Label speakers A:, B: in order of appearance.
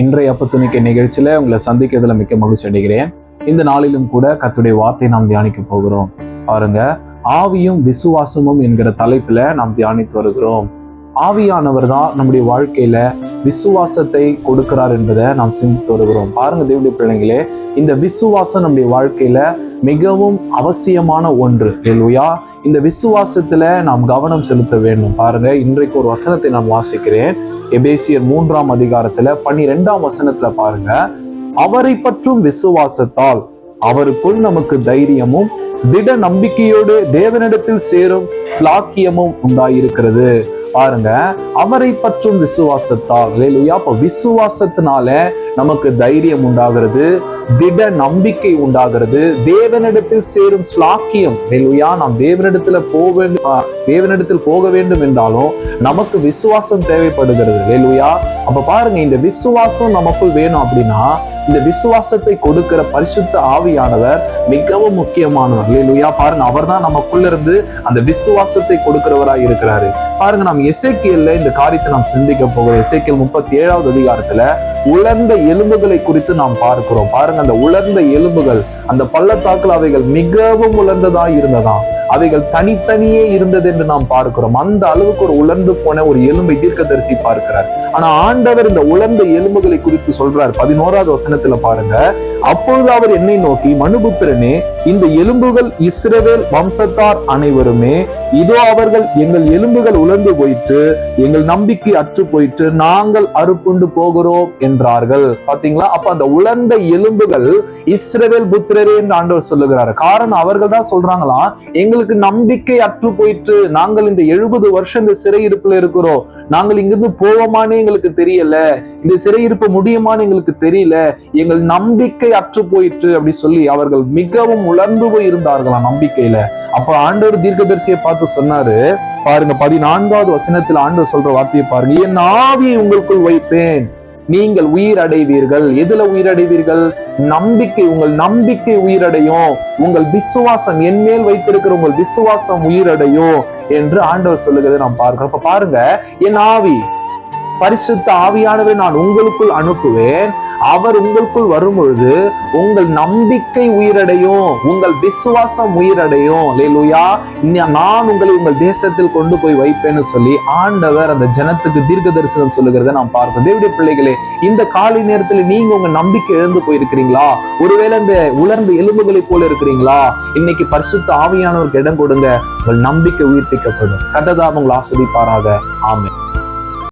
A: இன்றைய அப்பத்துணிக்கை நிகழ்ச்சியில உங்களை சந்திக்கிறதுல மிக்க மகிழ்ச்சி அடைகிறேன். இந்த நாளிலும் கூட கர்த்தருடைய வார்த்தையை நாம் தியானிக்க போகிறோம். பாருங்க, ஆவியும் விசுவாசமும் என்கிற தலைப்புல நாம் தியானித்து வருகிறோம். ஆவியானவர் தான் நம்முடைய வாழ்க்கையில விசுவாசத்தை கொடுக்கிறார் என்பதை நாம் சிந்தித்து வருகிறோம். பாருங்க தேவனுடைய பிள்ளைங்களே, இந்த விசுவாசம் நம்முடைய வாழ்க்கையில மிகவும் அவசியமான ஒன்று. இல்லையா? இந்த விசுவாசத்துல நாம் கவனம் செலுத்த வேண்டும். பாருங்க, இன்றைக்கு ஒரு வசனத்தை நான் வாசிக்கிறேன். எபேசியர் 3ஆம் அதிகாரத்துல 12ஆம் வசனத்துல பாருங்க, அவரை பற்றும் விசுவாசத்தால் அவருக்குள் நமக்கு தைரியமும் திட நம்பிக்கையோடு தேவனிடத்தில் சேரும் ஸ்லாக்கியமும் உண்டாயிருக்கிறது. பாருங்க, அவரை பற்றும் விசுவாசத்தால். அப்ப விசுவாசத்தினால நமக்கு தைரியம் உண்டாகிறது, திட நம்பிக்கை உண்டாகிறது, தேவனிடத்தில் சேரும் ஸ்லாக்கியம். நாம் தேவனிடத்தில் போக வேண்டும் என்றாலும் நமக்கு விசுவாசம் தேவைப்படுகிறது. அப்ப பாருங்க, இந்த விசுவாசம் நமக்குள் வேணும் அப்படின்னா இந்த விசுவாசத்தை கொடுக்கிற பரிசுத்த ஆவியானவர் மிகவும் முக்கியமானவர். பாருங்க, அவர் தான் நமக்குள்ள இருந்து அந்த விசுவாசத்தை கொடுக்கிறவராய் இருக்கிறாரு. பாருங்க, நாம் எசேக்கியேல்ல இந்த காரியத்தை நாம் சிந்திக்க போகிறோம். எசேக்கியேல் 37வது அதிகாரத்துல உலர்ந்த எலும்புகளை குறித்து நாம் பார்க்கிறோம். பாருங்க, அந்த உலர்ந்த எலும்புகள், அந்த பள்ளத்தாக்குல அவைகள் மிகவும் உலர்ந்ததா இருந்ததா, அவைகள் தனித்தனியே இருந்தது என்று நாம் பார்க்கிறோம். அந்த அளவுக்கு ஒரு உலர்ந்து போன ஒரு எலும்பை தீர்க்கதரிசி பார்க்கிறார். ஆனா ஆண்டவர் இந்த உலர்ந்த எலும்புகளை குறித்து சொல்றார். 11வது வசனத்துல பாருங்க, அப்பொழுது அவர் என்னை நோக்கி, மனுபுத்திரனே, இந்த எலும்புகள் இஸ்ரவேல் வம்சத்தார் அனைவருமே, இதோ அவர்கள் எங்கள் எலும்புகள் உலர்ந்து போயிற்று, எங்கள் நம்பிக்கை அற்று போயிற்று, நாங்கள் அறுப்புண்டு போகிறோம் என்றார்கள். பாத்தீங்களா? அப்ப அந்த உலர்ந்த எலும்புகள் இஸ்ரவேல் புத்திரரே என்று ஆண்டவர் சொல்லுகிறார். காரணம், அவர்கள் தான் சொல்றாங்களாம், எங்களுக்கு நம்பிக்கை அற்று போயிற்று, நாங்கள் இந்த 70 வருஷம் இந்த சிறையிருப்புல இருக்கிறோம், நாங்கள் இங்கிருந்து போவோமானே எங்களுக்கு தெரியல, இந்த சிறையிருப்பு முடியுமான்னு எங்களுக்கு தெரியல, எங்கள் நம்பிக்கை அற்று போயிற்று அப்படி சொல்லி அவர்கள் மிகவும் உலர்ந்து போய் இருந்தார்களாம் நம்பிக்கையில. அப்ப ஆண்டவர் தீர்க்கதரிசியை பார்த்து சொன்னாரு. பாருங்க, 14வது வசனத்தில் ஆண்டவர் சொல்ற வார்த்தையை பாருங்க, என் ஆவியை உங்களுக்குள் வைப்பேன், நீங்கள் உயிர் அடைவீர்கள். எதுல உயிர் அடைவீர்கள்? நம்பிக்கை. உங்கள் நம்பிக்கை உயிரடையும், உங்கள் விசுவாசம், என் மேல் வைத்திருக்கிற உங்கள் விசுவாசம் உயிரடையும் என்று ஆண்டவர் சொல்லுகிறதை நாம் பார்க்கிறோம். அப்ப பாருங்க, என் ஆவி, பரிசுத்த ஆவியானவரை நான் உங்களுக்குள் அனுப்புவேன், அவர் உங்களுக்குள் வரும் பொழுது உங்கள் நம்பிக்கை உயிரடையும், உங்கள் விசுவாசம் உயிரடையும். அல்லேலூயா. நான் உங்களை உங்கள் தேசத்தில் கொண்டு போய் வைப்பேன்னு சொல்லி ஆண்டவர் அந்த ஜனத்துக்கு தீர்க்க தரிசனம் சொல்லுகிறத நாம் பார்க்கிறோம். தேவனுடைய பிள்ளைகளே, இந்த காலை நேரத்தில் நீங்க உங்க நம்பிக்கை இழந்து போயிருக்கிறீங்களா? ஒருவேளை இந்த உலர்ந்த எலும்புகளை போல இருக்கிறீங்களா? இன்னைக்கு பரிசுத்த ஆவியானவருக்கு இடம் கொடுங்க, உங்கள் நம்பிக்கை உயிர்ப்பிக்கப்படும். கர்த்தர் உங்களை ஆசீர்வதிப்பாராக. ஆமென்.